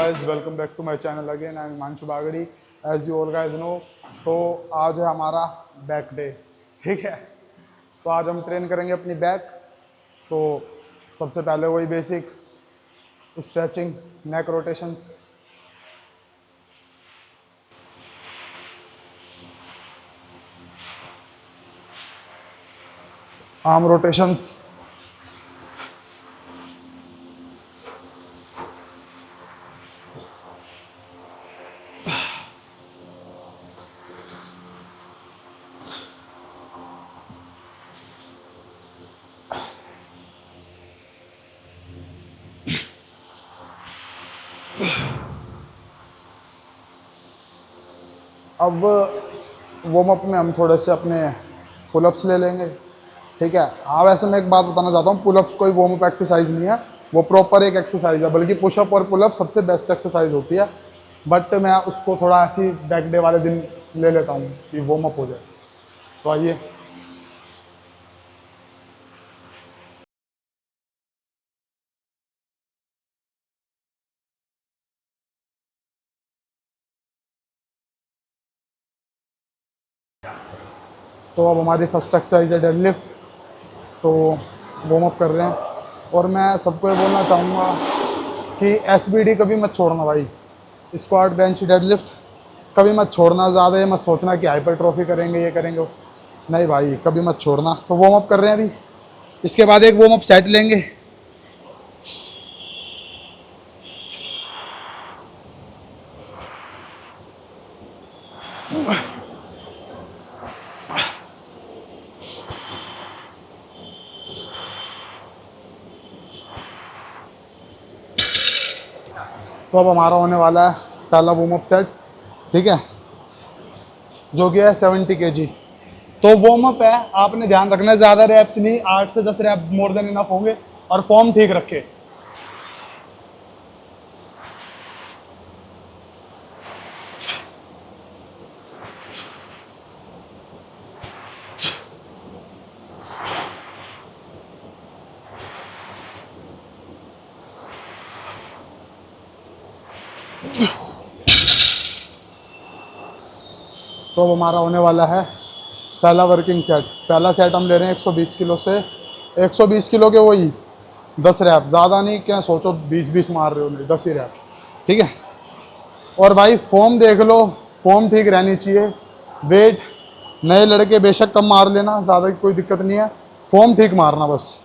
guys, welcome back to my channel again. I am Himanshu Bagadi. As you all guys know, तो आज है हमारा back day, ठीक है। तो आज हम ट्रेन करेंगे अपनी बैक। तो सबसे पहले वही बेसिक स्ट्रेचिंग, नेक रोटेशंस, आर्म रोटेशंस, अब वार्म अप में हम थोड़े से अपने पुलअप्स ले लेंगे, ठीक है। हाँ, वैसे मैं एक बात बताना चाहता हूँ, पुलअप्स कोई वार्म अप एक्सरसाइज नहीं है, वो प्रॉपर एक एक्सरसाइज है। बल्कि पुशअप और पुलअप सबसे बेस्ट एक्सरसाइज होती है, बट मैं उसको थोड़ा ऐसी बैक डे वाले दिन ले लेता हूँ कि वार्म अप हो जाए। तो आइए, तो अब हमारी फर्स्ट एक्सरसाइज है डेडलिफ्ट। तो वार्म अप कर रहे हैं, और मैं सबको ये बोलना चाहूँगा कि एसबीडी कभी मत छोड़ना भाई। स्क्वाट, बेंच, डेडलिफ्ट कभी मत छोड़ना। ज़्यादा ये मत सोचना कि हाइपरट्रॉफी करेंगे, ये करेंगे, नहीं भाई, कभी मत छोड़ना। तो वार्म अप कर रहे हैं अभी, इसके बाद एक वार्म अप सेट लेंगे। तो अब हमारा होने वाला है पहला वार्म अप सेट, ठीक है, जो कि है 70 kg। तो वार्म अप है, आपने ध्यान रखना है ज़्यादा रैप्स नहीं, 8 से 10 रैप मोर देन इनफ होंगे। और फॉर्म ठीक रखे। तो अब हमारा होने वाला है पहला वर्किंग सेट। पहला सेट हम ले रहे हैं 120 किलो से। 120 किलो के वही 10 रैप, ज़्यादा नहीं, क्या सोचो 20-20 मार रहे हो, नहीं 10 ही रैप, ठीक है। और भाई फॉर्म देख लो, फॉर्म ठीक रहनी चाहिए। वेट नए लड़के बेशक कम मार लेना, ज़्यादा कोई दिक्कत नहीं है, फॉर्म ठीक मारना बस।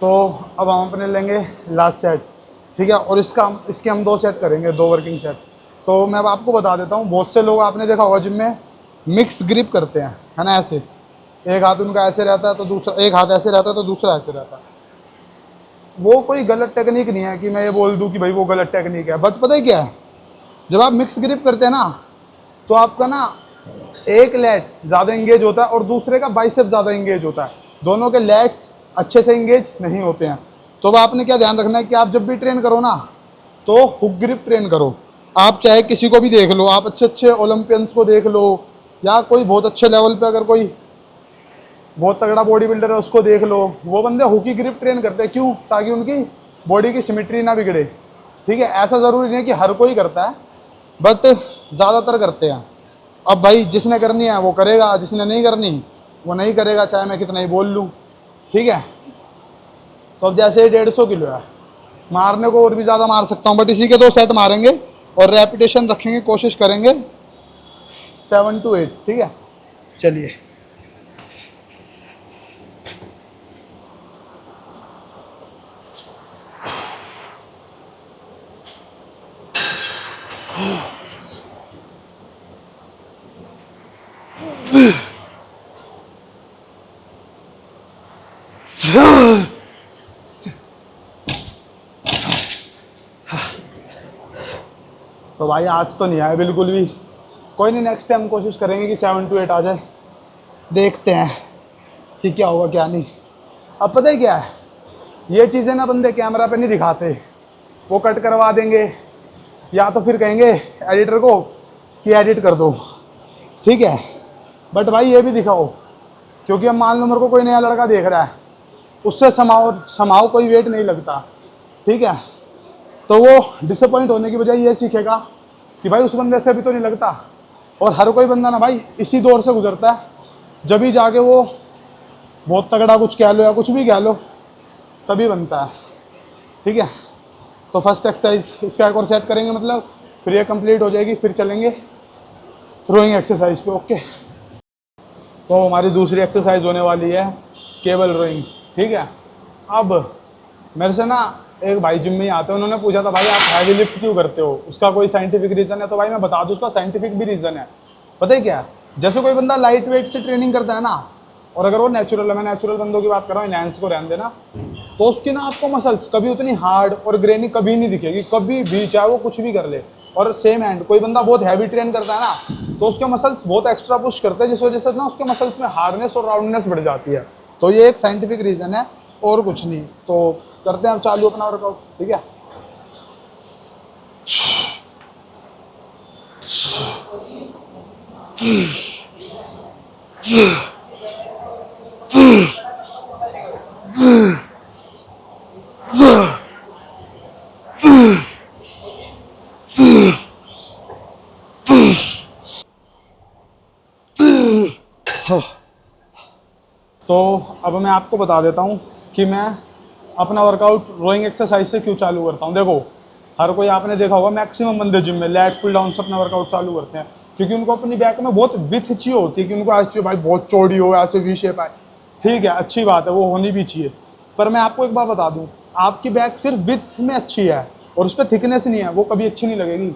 तो अब हम अपने लेंगे लास्ट सेट, ठीक है। और इसके हम 2 सेट करेंगे, 2 वर्किंग सेट। तो मैं अब आपको बता देता हूँ, बहुत से लोग आपने देखा होगा जिम में मिक्स ग्रिप करते हैं, है ना, ऐसे एक हाथ उनका ऐसे रहता है तो दूसरा, एक हाथ ऐसे रहता है तो दूसरा ऐसे रहता है। वो कोई गलत टेक्निक नहीं है कि मैं ये बोल दूँ कि भाई वो गलत टेक्निक है, बट पता है क्या है, जब आप मिक्स ग्रिप करते हैं ना, तो आपका ना एक लैट ज़्यादा इंगेज होता है और दूसरे का बाइसेप ज़्यादा इंगेज होता है। दोनों के लैट्स अच्छे से इंगेज नहीं होते हैं। तो अब आपने क्या ध्यान रखना है कि आप जब भी ट्रेन करो ना, तो हुक ग्रिप ट्रेन करो। आप चाहे किसी को भी देख लो, आप अच्छे अच्छे ओलंपियंस को देख लो, या कोई बहुत अच्छे लेवल पे अगर कोई बहुत तगड़ा बॉडी बिल्डर है उसको देख लो, वो बंदे हुक ही ग्रिप ट्रेन करते हैं। क्यों? ताकि उनकी बॉडी की सिमेट्री ना बिगड़े, ठीक है। ऐसा ज़रूरी नहीं है कि हर कोई करता है, बट ज़्यादातर करते हैं। अब भाई जिसने करनी है वो करेगा, जिसने नहीं करनी वो नहीं करेगा, चाहे मैं कितना ही बोल लूँ, ठीक है। तो अब जैसे 150 किलो है, मारने को और भी ज़्यादा मार सकता हूँ, बट इसी के 2 सेट मारेंगे और रेपिटेशन रखेंगे, कोशिश करेंगे 7 to 8, ठीक है। चलिए, तो भाई आज तो नहीं आया बिल्कुल भी। कोई नहीं, नेक्स्ट टाइम कोशिश करेंगे कि 7 to 8 आ जाए। देखते हैं कि क्या होगा क्या नहीं। अब पता है क्या है, ये चीज़ें ना बंदे कैमरा पे नहीं दिखाते, वो कट करवा देंगे या तो फिर कहेंगे एडिटर को कि एडिट कर दो, ठीक है। बट भाई ये भी दिखाओ, क्योंकि अब मान लो मेरे को कोई नया लड़का देख रहा है, उससे समाओ कोई वेट नहीं लगता, ठीक है। तो वो डिसअपॉइंट होने की बजाय ये सीखेगा कि भाई उस बंदे से भी तो नहीं लगता। और हर कोई बंदा ना भाई इसी दौर से गुजरता है, जब भी जाके वो बहुत तगड़ा कुछ कह लो या कुछ भी कह लो तभी बनता है, ठीक है। तो फर्स्ट एक्सरसाइज इसका एक और सेट करेंगे, मतलब फिर ये कंप्लीट हो जाएगी, फिर चलेंगे थ्रोइंग एक्सरसाइज पे, ओके। तो हमारी दूसरी एक्सरसाइज होने वाली है केबल रोइंग, ठीक है। अब मेरे से ना एक भाई जिम में ही आते हैं, उन्होंने पूछा था भाई आप हैवी लिफ्ट क्यों करते हो, उसका कोई साइंटिफिक रीज़न है? तो भाई मैं बता दूँ उसका साइंटिफिक भी रीज़न है। पता है क्या है, जैसे कोई बंदा लाइट वेट से ट्रेनिंग करता है ना, और अगर वो नेचुरल है, मैं नेचुरल बंदों की बात कर रहा हूँ, इनहैंस्ड को रहने देना, तो उसकी ना आपको मसल्स कभी उतनी हार्ड और ग्रेनी कभी नहीं दिखेगी, कभी भी, चाहे वो कुछ भी कर ले। और सेम हैंड कोई बंदा बहुत हैवी ट्रेन करता है ना, तो उसके मसल्स बहुत एक्स्ट्रा पुश करते हैं, जिस वजह से ना उसके मसल्स में हार्डनेस और राउंडनेस बढ़ जाती है। तो ये एक साइंटिफिक रीज़न है और कुछ नहीं। तो करते हैं अब चालू अपना वर्कआउट, ठीक है। तो अब मैं आपको बता देता हूँ कि मैं अपना वर्कआउट रोइंग एक्सरसाइज से क्यों चालू करता हूँ। देखो हर कोई, आपने देखा होगा मैक्सिमम बंदे जिम में लेट पुल डाउन से अपना वर्कआउट चालू करते हैं, क्योंकि उनको अपनी बैक में बहुत विथ चाहिए होती है, कि उनको ऐसे भाई बहुत चौड़ी हो, ऐसे वी शेप आए, ठीक है, अच्छी बात है, वो होनी भी चाहिए। पर मैं आपको एक बात बता दूँ, आपकी बैक सिर्फ विथ में अच्छी है और उस पर थिकनेस नहीं है, वो कभी अच्छी नहीं लगेगी।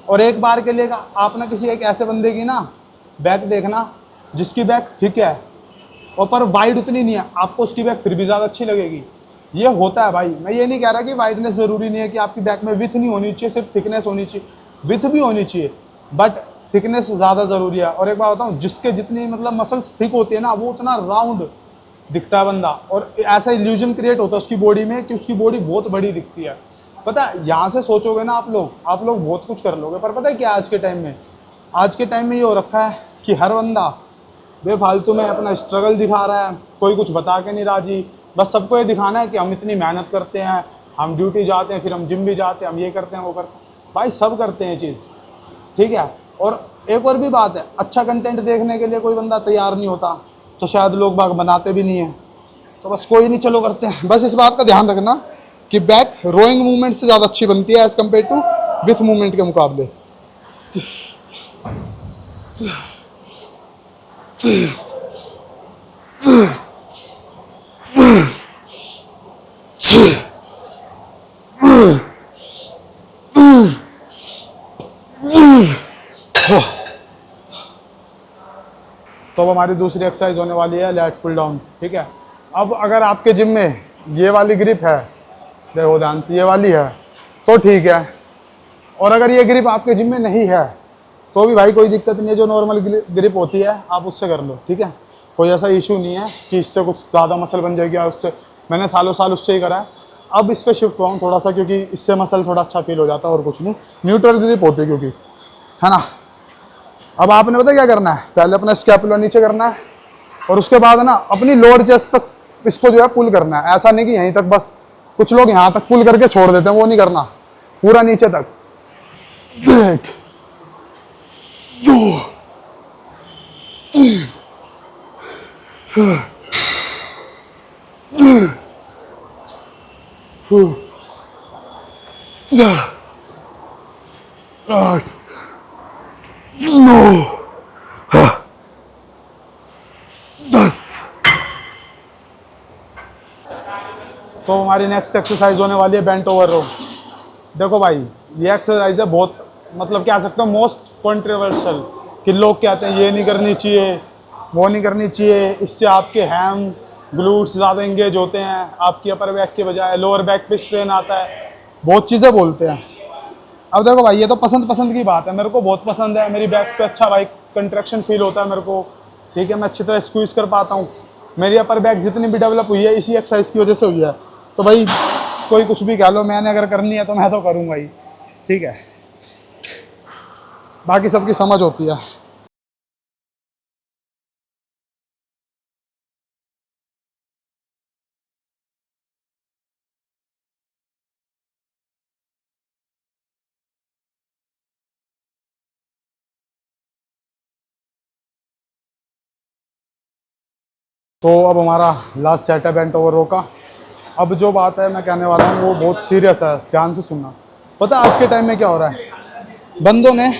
और एक बार के लिए आप ना किसी एक ऐसे बंदे की ना बैक देखना जिसकी बैक थिक है और पर वाइड उतनी नहीं है, आपको उसकी बैक फिर भी ज़्यादा अच्छी लगेगी। ये होता है भाई। मैं ये नहीं कह रहा कि वाइडनेस ज़रूरी नहीं है, कि आपकी बैक में विथ नहीं होनी चाहिए, सिर्फ थिकनेस होनी चाहिए, विथ भी होनी चाहिए, बट थिकनेस ज़्यादा ज़रूरी है। और एक बात बताऊँ, जिसके जितनी मतलब मसल्स थिक होती है ना, वो उतना राउंड दिखता है बंदा, और ऐसा इल्यूजन क्रिएट होता है उसकी बॉडी में कि उसकी बॉडी बहुत बड़ी दिखती है। पता है, यहाँ से सोचोगे ना आप लोग बहुत कुछ कर लोगे, पर पता है क्या, आज के टाइम में ये हो रखा है कि हर बंदा बेफालतू में अपना स्ट्रगल दिखा रहा है, कोई कुछ बता के नहीं राजी, बस सबको ये दिखाना है कि हम इतनी मेहनत करते हैं, हम ड्यूटी जाते हैं, फिर हम जिम भी जाते हैं, हम ये करते हैं, वो करते हैं। भाई सब करते हैं चीज़, ठीक है। और एक और भी बात है, अच्छा कंटेंट देखने के लिए कोई बंदा तैयार नहीं होता, तो शायद लोग बाग बनाते भी नहीं हैं। तो बस कोई नहीं, चलो करते हैं। बस इस बात का ध्यान रखना कि बैक रोइंग मूवमेंट से ज़्यादा अच्छी बनती है as compare to with movement के मुकाबले। तो अब हमारी दूसरी एक्सरसाइज होने वाली है लेट पुल डाउन, ठीक है। अब अगर आपके जिम में ये वाली ग्रिप है, देखो ध्यान से, ये वाली है तो ठीक है, और अगर ये ग्रिप आपके जिम में नहीं है तो भी भाई कोई दिक्कत नहीं है, जो नॉर्मल ग्रिप होती है आप उससे कर लो, ठीक है। कोई ऐसा इशू नहीं है कि इससे कुछ ज़्यादा मसल बन जाएगी, और उससे मैंने सालों साल उससे ही करा है। अब इस पर शिफ्ट हुआ हूँ थोड़ा सा, क्योंकि इससे मसल थोड़ा अच्छा फील हो जाता है, और कुछ नहीं, न्यूट्रल ग्रिप होती है क्योंकि, है ना। अब आपने पता क्या करना है, पहले अपना स्कैपुला नीचे करना है, और उसके बाद ना अपनी लोअर चेस्ट तक इसको जो है पुल करना है। ऐसा नहीं कि यहीं तक बस, कुछ लोग यहाँ तक पुल करके छोड़ देते हैं, वो नहीं करना, पूरा नीचे तक। 1 2 3 4 8 9 10। तो हमारी नेक्स्ट एक्सरसाइज होने वाली है बेंट ओवर रो। देखो भाई, ये एक्सरसाइज है बहुत, मतलब कह सकते हो मोस्ट कंट्रोवर्शियल, कि लोग कहते हैं ये नहीं करनी चाहिए, वो नहीं करनी चाहिए, इससे आपके हैम ग्लूट्स ज़्यादा इंगेज होते हैं, आपकी अपर बैक के बजाय लोअर बैक पे स्ट्रेन आता है, बहुत चीज़ें बोलते हैं। अब देखो भाई, ये तो पसंद पसंद की बात है, मेरे को बहुत पसंद है, मेरी बैक पे अच्छा भाई कंट्रैक्शन फील होता है मेरे को, ठीक है, मैं अच्छी तरह स्क्वीज कर पाता हूँ। मेरी अपर बैक जितनी भी डेवलप हुई है इसी एक्सरसाइज की वजह से हुई है। तो भाई कोई कुछ भी कह लो, मैंने अगर करनी है तो मैं तो करूँगा ही, ठीक है, बाकी सबकी समझ होती है। तो अब हमारा लास्ट सेट है बेंट ओवर रो का। अब जो बात है मैं कहने वाला हूँ वो बहुत सीरियस है, ध्यान से सुनना। पता है आज के टाइम में क्या हो रहा है, बंदों ने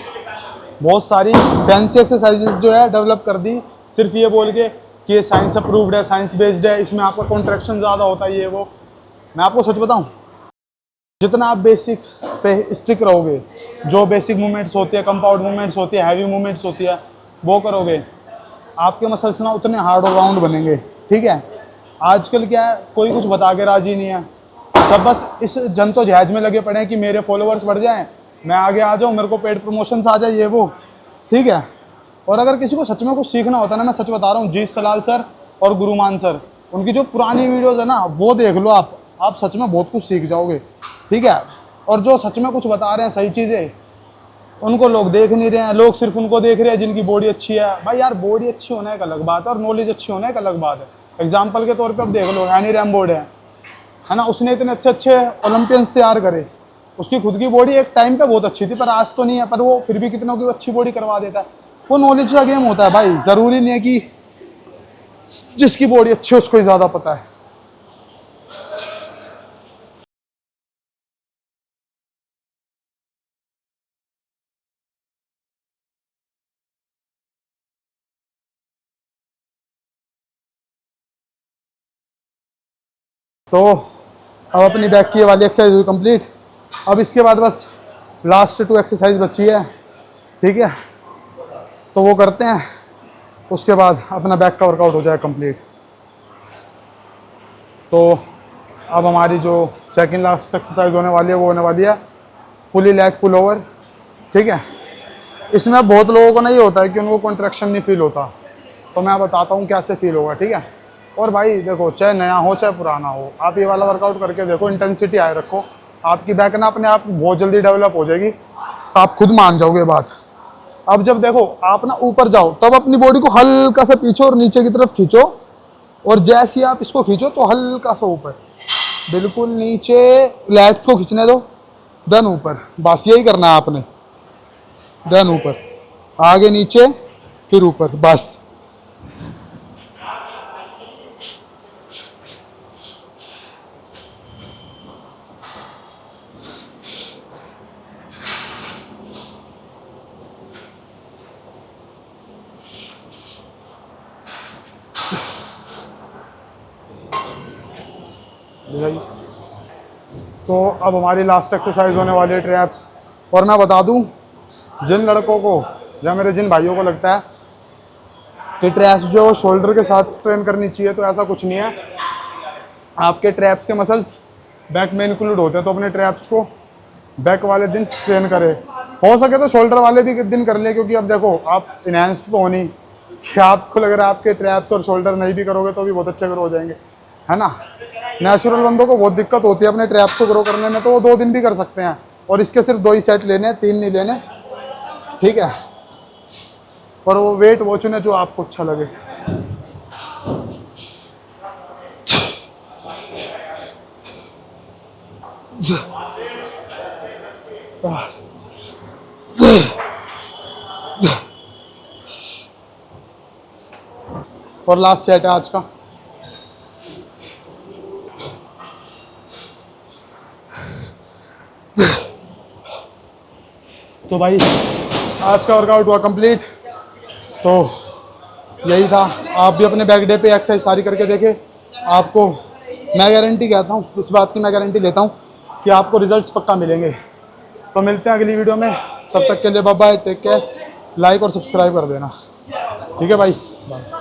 बहुत सारी फैंसी एक्सरसाइजेस जो है डेवलप कर दी, सिर्फ ये बोल के कि ये साइंस अप्रूव्ड है, साइंस बेस्ड है, इसमें आपका कॉन्ट्रैक्शन ज़्यादा होता है, ये वो। मैं आपको सच बताऊं, जितना आप बेसिक पे स्टिक रहोगे, जो बेसिक मूवमेंट्स होती है, कंपाउंड मूवमेंट्स होती है, हैवी मूवमेंट्स होती है, वो करोगे, आपके मसल्स ना उतने हार्ड और राउंड बनेंगे, ठीक है। आजकल क्या है, कोई कुछ बता के राजी नहीं है, सब बस इस जद्दोजहद में लगे पड़े हैं कि मेरे फॉलोअर्स बढ़ जाएं, मैं आगे आ जाऊं, मेरे को पेड प्रमोशन आ जाए, ये वो, ठीक है। और अगर किसी को सच में कुछ सीखना होता है ना, मैं सच बता रहा हूँ, जीत सलाल सर और गुरुमान सर, उनकी जो पुरानी वीडियोज़ है ना वो देख लो आप सच में बहुत कुछ सीख जाओगे, ठीक है। और जो सच में कुछ बता रहे हैं सही चीज़ें, उनको लोग देख नहीं रहे हैं, लोग सिर्फ उनको देख रहे हैं जिनकी बॉडी अच्छी है। भाई यार, बॉडी अच्छी होना एक अलग बात है और नॉलेज अच्छी होना एक अलग बात है। एग्जाम्पल के तौर पे अब देख लो, एनी रैमबोर्ड है ना, उसने इतने अच्छे अच्छे ओलंपियंस तैयार करे, उसकी खुद की बॉडी एक टाइम पे बहुत अच्छी थी, पर आज तो नहीं है, पर वो फिर भी कितनों की अच्छी बॉडी करवा देता है। वो नॉलेज का गेम होता है भाई, ज़रूरी नहीं है कि जिसकी बॉडी अच्छी है उसको ही ज़्यादा पता है। तो अब अपनी बैक की ये वाली एक्सरसाइज हुई कंप्लीट। अब इसके बाद बस लास्ट 2 एक्सरसाइज बची है, ठीक है, तो वो करते हैं, उसके बाद अपना बैक का वर्कआउट हो जाए कंप्लीट। तो अब हमारी जो सेकंड लास्ट एक्सरसाइज होने वाली है वो होने वाली है पुली लेट पुल ओवर, ठीक है। इसमें बहुत लोगों को नहीं होता है कि उनको कॉन्ट्रैक्शन नहीं फील होता, तो मैं बताता हूँ कैसे फील होगा, ठीक है। और भाई देखो, चाहे नया हो चाहे पुराना हो, आप ये वाला वर्कआउट करके देखो, इंटेंसिटी आए रखो, आपकी बैक ना अपने आप बहुत जल्दी डेवलप हो जाएगी, आप खुद मान जाओगे बात। अब जब देखो आप ना ऊपर जाओ, तब अपनी बॉडी को हल्का सा पीछे और नीचे की तरफ खींचो, और जैसे ही आप इसको खींचो तो हल्का सा ऊपर, बिल्कुल नीचे लैट्स को खींचने दो, देन ऊपर, बस यही करना है आपने, देन ऊपर, आगे नीचे फिर ऊपर, बस। तो अब हमारी लास्ट एक्सरसाइज होने वाली है ट्रैप्स। और मैं बता दूं, जिन लड़कों को या मेरे जिन भाइयों को लगता है कि ट्रैप्स जो शोल्डर के साथ ट्रेन करनी चाहिए, तो ऐसा कुछ नहीं है। आपके ट्रैप्स के मसल्स बैक में इंक्लूड होते हैं, तो अपने ट्रैप्स को बैक वाले दिन ट्रेन करें, हो सके तो शोल्डर वाले भी दिन कर ले, क्योंकि अब देखो आप इनहेंस्ड तो होनी कि आपको लग रहा है आपके ट्रैप्स और शोल्डर नहीं भी करोगे तो भी बहुत अच्छे ग्रो हो जाएंगे, है ना। नेचुरल बंदों को बहुत दिक्कत होती है अपने ट्रैप्स को ग्रो करने में, तो वो 2 दिन भी कर सकते हैं, और इसके सिर्फ 2 ही सेट लेने हैं, 3 नहीं लेने, ठीक है। और वो वेट वो चुने जो आपको अच्छा लगे। और लास्ट सेट है आज का। तो भाई आज का वर्कआउट हुआ कंप्लीट। तो यही था, आप भी अपने बैक डे पे एक्सरसाइज सारी करके देखें, आपको मैं गारंटी कहता हूँ, इस बात की मैं गारंटी लेता हूँ कि आपको रिजल्ट्स पक्का मिलेंगे। तो मिलते हैं अगली वीडियो में, तब तक के लिए bye bye, take care, like और सब्सक्राइब कर देना, ठीक है भाई, बाय।